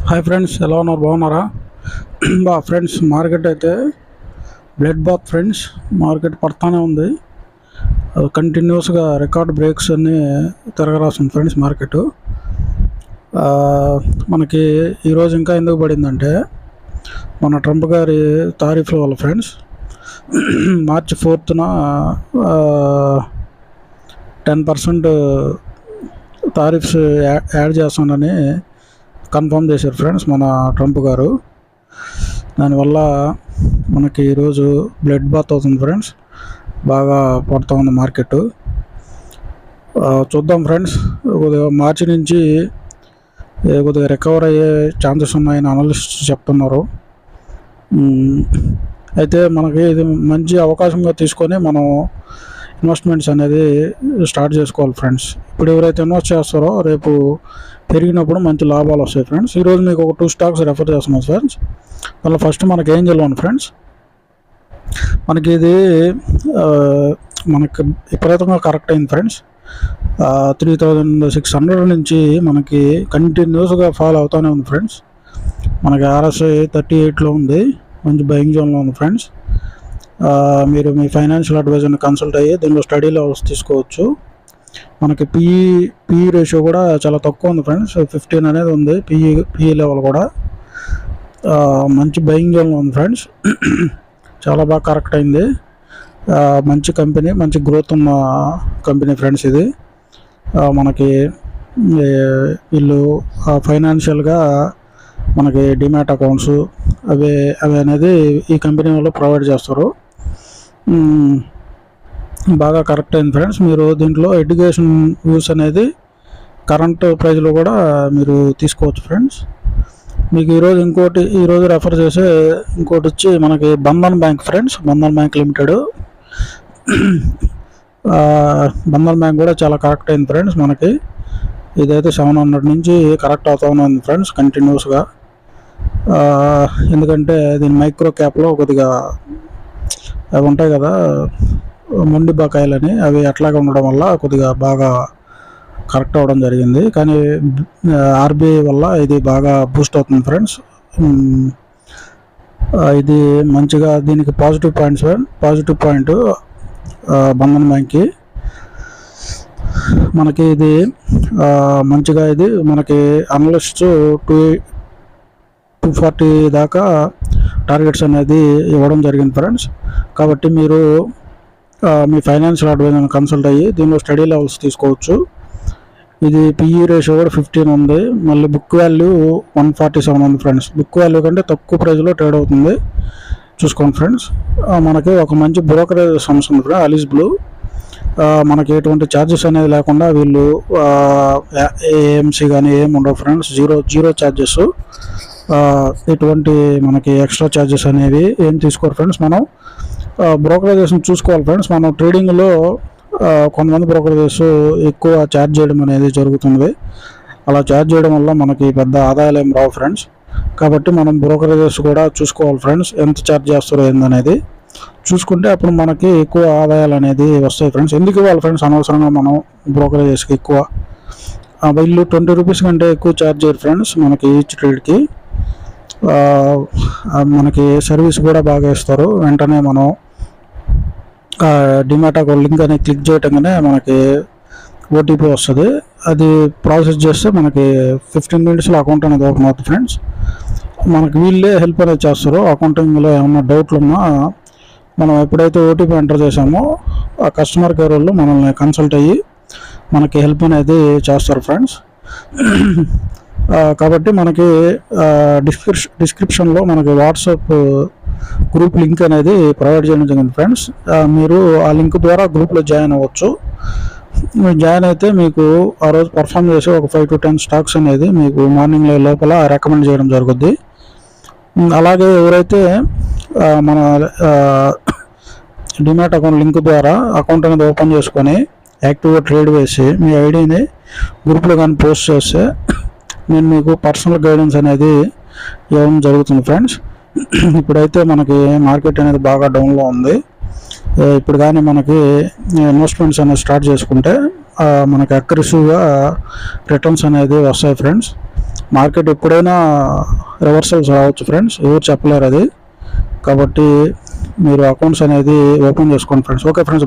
Hi friends, ఎలా ఉన్నారు? బాగున్నారా? ఫ్రెండ్స్, మార్కెట్ అయితే బ్లడ్ బాత్ ఫ్రెండ్స్. మార్కెట్ పడతానే ఉంది. కంటిన్యూస్గా రికార్డ్ బ్రేక్స్ అన్నీ తిరగరాస్తుంది ఫ్రెండ్స్ మార్కెట్. మనకి ఈరోజు ఇంకా ఎందుకు పడిందంటే మన ట్రంప్ గారి తారీఫ్ల వల్ల ఫ్రెండ్స్. మార్చి 4న 10% తారీఫ్స్ యాడ్ చేస్తానని కన్ఫర్మ్ చేశారు ఫ్రెండ్స్ మన ట్రంప్ గారు. దానివల్ల మనకి ఈరోజు బ్లడ్ బాత్ అవుతుంది ఫ్రెండ్స్. బాగా పడుతూ ఉంది మార్కెట్. చూద్దాం ఫ్రెండ్స్, కొద్దిగా మార్చి నుంచి కొద్దిగా రికవర్ అయ్యే ఛాన్సెస్ ఉన్నాయని అనలిస్ట్ చెప్తున్నారు. అయితే మనకి ఇది మంచి అవకాశంగా తీసుకొని మనం ఇన్వెస్ట్మెంట్స్ అనేది స్టార్ట్ చేసుకోవాలి ఫ్రెండ్స్. ఇప్పుడు ఎవరైతే ఇన్వెస్ట్ చేస్తారో రేపు పెరిగినప్పుడు మంచి లాభాలు వస్తాయి ఫ్రెండ్స్. ఈరోజు మీకు ఒక 2 స్టాక్స్ రెఫర్ చేస్తున్నాం ఫ్రెండ్స్. మళ్ళీ ఫస్ట్ మనకి ఏంజల్ వన్ ఫ్రెండ్స్. మనకి ఇది మనకి విపరీతంగా కరెక్ట్ అయింది ఫ్రెండ్స్. 3600 నుంచి మనకి కంటిన్యూస్గా ఫాలో అవుతూనే ఉంది ఫ్రెండ్స్. మనకి RSI 38లో ఉంది, మంచి బయింగ్ జోన్లో ఉంది ఫ్రెండ్స్. మీరు మీ ఫైనాన్షియల్ అడ్వైజర్ని కన్సల్ట్ అయ్యి దీనిలో స్టడీ లెవెల్స్ తీసుకోవచ్చు. మనకి పిఈ రేషియో కూడా చాలా తక్కువ ఉంది ఫ్రెండ్స్. 15 అనేది ఉంది పిఈ లెవెల్ కూడా. మంచి బయింగ్ జోన్లో ఉంది ఫ్రెండ్స్. చాలా బాగా కరెక్ట్ అయింది. మంచి కంపెనీ, మంచి గ్రోత్ ఉన్న కంపెనీ ఫ్రెండ్స్ ఇది. మనకి వీళ్ళు ఫైనాన్షియల్గా మనకి డిమాట్ అకౌంట్స్ అవి అనేది ఈ కంపెనీ వాళ్ళు ప్రొవైడ్ చేస్తారు. బాగా కరెక్ట్ అయింది ఫ్రెండ్స్. మీరు దీంట్లో ఎడ్యుకేషన్ వ్యూస్ అనేది కరెంట్ ప్రైస్లో కూడా మీరు తీసుకోవచ్చు ఫ్రెండ్స్. మీకు ఈరోజు రెఫర్ చేసే ఇంకోటి వచ్చి మనకి Bandhan bank friends. Bandhan bank limited. Bandhan bank కూడా చాలా కరెక్ట్ అయింది ఫ్రెండ్స్. మనకి ఇదైతే 700 నుంచి కరెక్ట్ అవుతూనే ఉంది ఫ్రెండ్స్ కంటిన్యూస్గా. ఎందుకంటే దీని మైక్రో క్యాప్లో కొద్దిగా అవి ఉంటాయి కదా, మొండి బకాయిలని, అవి అట్లాగే ఉండడం వల్ల కొద్దిగా బాగా కరెక్ట్ అవ్వడం జరిగింది. కానీ ఆర్బీఐ వల్ల ఇది బాగా బూస్ట్ అవుతుంది ఫ్రెండ్స్. ఇది మంచిగా దీనికి పాజిటివ్ పాయింట్ బంధన్ బ్యాంక్కి. మనకి ఇది మంచిగా ఇది మనకి అనలిస్ట్ 240 దాకా టార్గెట్స్ అనేది ఇవ్వడం జరిగింది ఫ్రెండ్స్. కాబట్టి మీరు మీ ఫైనాన్షియల్ అడ్వైజర్ని కన్సల్ట్ అయ్యి దీనిలో స్టడీ లెవెల్స్ తీసుకోవచ్చు. ఇది పిఈ రేషియో కూడా 15 ఉంది. మళ్ళీ బుక్ వాల్యూ 147 ఉంది ఫ్రెండ్స్. బుక్ వాల్యూ కంటే తక్కువ ప్రైస్లో ట్రేడ్ అవుతుంది, చూసుకోండి ఫ్రెండ్స్. మనకి ఒక మంచి బ్రోకరేజ్ సంస్థ ఉంది ఫ్రెండ్స్, అలీస్ బ్లూ. మనకి ఎటువంటి ఛార్జెస్ అనేది లేకుండా వీళ్ళు ఏఎంసీ కానీ ఏం ఉండవు ఫ్రెండ్స్. Zero charges. ఎటువంటి మనకి ఎక్స్ట్రా ఛార్జెస్ అనేవి ఏం తీసుకోరు ఫ్రెండ్స్. మనం బ్రోకరేజెస్ని చూసుకోవాలి ఫ్రెండ్స్. మనం ట్రేడింగ్లో కొంతమంది బ్రోకరేజెస్ ఎక్కువ ఛార్జ్ చేయడం అనేది జరుగుతుంది. అలా ఛార్జ్ చేయడం వల్ల మనకి పెద్ద ఆదాయాలు ఏం రావు ఫ్రెండ్స్. కాబట్టి మనం బ్రోకరేజెస్ కూడా చూసుకోవాలి ఫ్రెండ్స్, ఎంత ఛార్జ్ చేస్తారో ఏందనేది చూసుకుంటే అప్పుడు మనకి ఎక్కువ ఆదాయాలు అనేది వస్తాయి ఫ్రెండ్స్. ఎందుకు ఇవ్వాలి ఫ్రెండ్స్ అనవసరంగా మనం బ్రోకరేజెస్కి ఎక్కువ? వీళ్ళు 20 రూపీస్ కంటే ఎక్కువ ఛార్జ్ చేయరు ఫ్రెండ్స్ మనకి ఈచ్ ట్రేడ్కి. మనకి సర్వీస్ కూడా బాగా ఇస్తారు. వెంటనే మనం డిమాట్ అకౌంట్ లింక్ అనేది క్లిక్ చేయటంగానే మనకి ఓటీపీ వస్తుంది. అది ప్రాసెస్ చేస్తే మనకి 15 మినిట్స్లో అకౌంట్ అనేది ఓపెన్ అవుతుంది ఫ్రెండ్స్. మనకి వీళ్ళే హెల్ప్ అనేది చేస్తారు. అకౌంటింగ్లో ఏమన్నా డౌట్లు ఉన్నా మనం ఎప్పుడైతే ఓటీపీ ఎంటర్ చేసామో ఆ కస్టమర్ కేర్ వాళ్ళు మనల్ని కన్సల్ట్ అయ్యి మనకి హెల్ప్ అనేది చేస్తారు ఫ్రెండ్స్. కాబట్టి మనకి డిస్క్రిప్షన్లో మనకి వాట్సాప్ గ్రూప్ లింక్ అనేది ప్రొవైడ్ చేయడం జరిగింది ఫ్రెండ్స్. మీరు ఆ లింక్ ద్వారా గ్రూప్లో జాయిన్ అవ్వచ్చు. మీరు జాయిన్ అయితే మీకు ఆ రోజు పర్ఫామ్ చేసి ఒక 5 to 10 స్టాక్స్ అనేది మీకు మార్నింగ్ లోపల రికమెండ్ చేయడం జరుగుద్ది. అలాగే ఎవరైతే మన డిమాట్ అకౌంట్ లింక్ ద్వారా అకౌంట్ అనేది ఓపెన్ చేసుకొని యాక్టివ్గా ట్రేడ్ వేసి మీ ఐడిని గ్రూప్లో కానీ పోస్ట్ చేస్తే నేను మీకు పర్సనల్ గైడెన్స్ అనేది ఇవ్వడం జరుగుతుంది ఫ్రెండ్స్. ఇప్పుడైతే మనకి మార్కెట్ అనేది బాగా డౌన్లో ఉంది. ఇప్పుడు కానీ మనకి ఇన్వెస్ట్మెంట్స్ అనేది స్టార్ట్ చేసుకుంటే మనకి అగ్రెసివ్గా రిటర్న్స్ అనేది వస్తాయి ఫ్రెండ్స్. మార్కెట్ ఎప్పుడైనా రివర్సల్స్ రావచ్చు ఫ్రెండ్స్, ఎవరు చెప్పలేరు అది. కాబట్టి మీరు అకౌంట్స్ అనేది ఓపెన్ చేసుకోండి ఫ్రెండ్స్. Okay friends.